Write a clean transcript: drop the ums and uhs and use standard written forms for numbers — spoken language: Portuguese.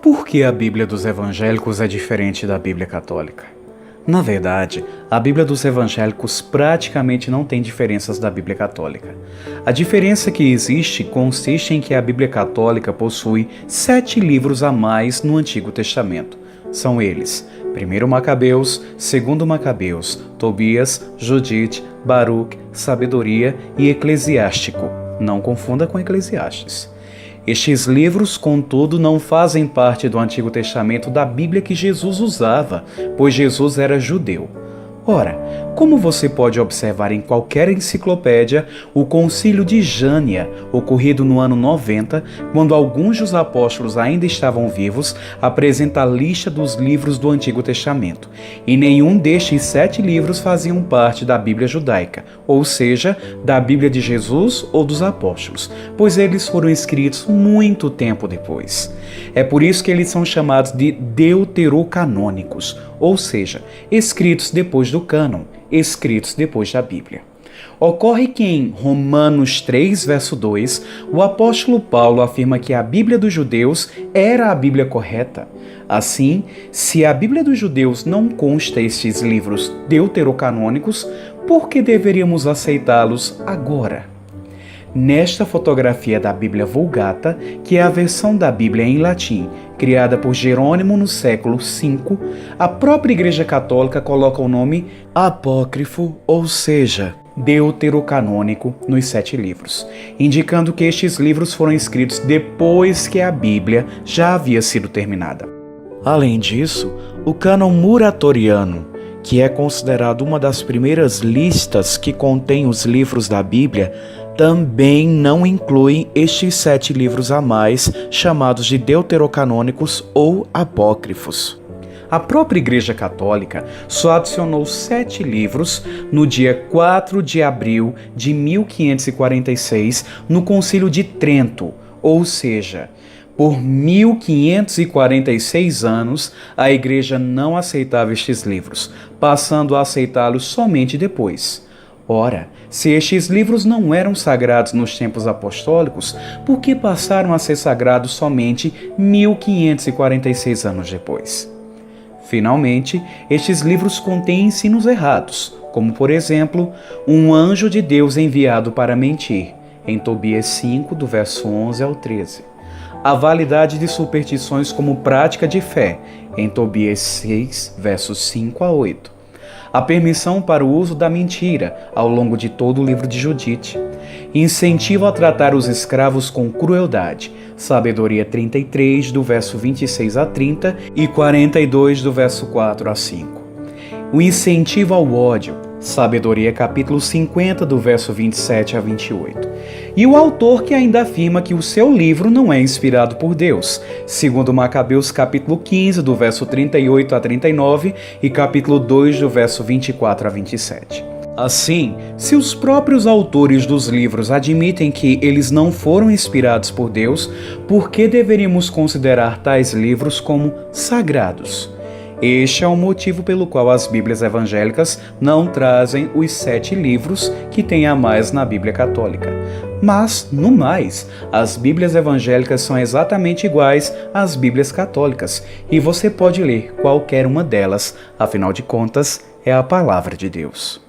Por que a Bíblia dos evangélicos é diferente da Bíblia católica? Na verdade, a Bíblia dos evangélicos praticamente não tem diferenças da Bíblia católica. A diferença que existe consiste em que a Bíblia católica possui 7 livros a mais no Antigo Testamento. São eles: 1 Macabeus, 2 Macabeus, Tobias, Judite, Baruque, Sabedoria e Eclesiástico. Não confunda com Eclesiastes. Estes livros, contudo, não fazem parte do Antigo Testamento da Bíblia que Jesus usava, pois Jesus era judeu. Ora, como você pode observar em qualquer enciclopédia, o Concílio de Jânia, ocorrido no ano 90, quando alguns dos apóstolos ainda estavam vivos, apresenta a lista dos livros do Antigo Testamento. E nenhum destes 7 livros faziam parte da Bíblia judaica, ou seja, da Bíblia de Jesus ou dos apóstolos, pois eles foram escritos muito tempo depois. É por isso que eles são chamados de deuterocanônicos, ou seja, escritos depois do cânon, escritos depois da Bíblia. Ocorre que em Romanos 3, verso 2, o apóstolo Paulo afirma que a Bíblia dos judeus era a Bíblia correta. Assim, se a Bíblia dos judeus não consta estes livros deuterocanônicos, por que deveríamos aceitá-los agora? Nesta fotografia da Bíblia Vulgata, que é a versão da Bíblia em latim, criada por Jerônimo no século V, a própria Igreja Católica coloca o nome apócrifo, ou seja, deuterocanônico, nos 7 livros, indicando que estes livros foram escritos depois que a Bíblia já havia sido terminada. Além disso, o cânon muratoriano, que é considerado uma das primeiras listas que contém os livros da Bíblia, também não inclui estes 7 livros a mais, chamados de deuterocanônicos ou apócrifos. A própria Igreja Católica só adicionou 7 livros no dia 4 de abril de 1546, no Concílio de Trento, ou seja, por 1546 anos, a Igreja não aceitava estes livros, passando a aceitá-los somente depois. Ora, se estes livros não eram sagrados nos tempos apostólicos, por que passaram a ser sagrados somente 1546 anos depois? Finalmente, estes livros contêm ensinos errados, como por exemplo, um anjo de Deus enviado para mentir, em Tobias 5, do verso 11 ao 13. A validade de superstições como prática de fé, em Tobias 6, versos 5 a 8. A permissão para o uso da mentira ao longo de todo o livro de Judite. Incentivo a tratar os escravos com crueldade. Sabedoria 33, do verso 26 a 30 e 42, do verso 4 a 5. O incentivo ao ódio. Sabedoria capítulo 50, do verso 27 a 28. E o autor que ainda afirma que o seu livro não é inspirado por Deus, segundo Macabeus capítulo 15, do verso 38 a 39 e capítulo 2, do verso 24 a 27. Assim, se os próprios autores dos livros admitem que eles não foram inspirados por Deus, por que deveríamos considerar tais livros como sagrados? Este é o motivo pelo qual as Bíblias evangélicas não trazem os 7 livros que tem a mais na Bíblia católica. Mas, no mais, as Bíblias evangélicas são exatamente iguais às Bíblias católicas e você pode ler qualquer uma delas, afinal de contas, é a palavra de Deus.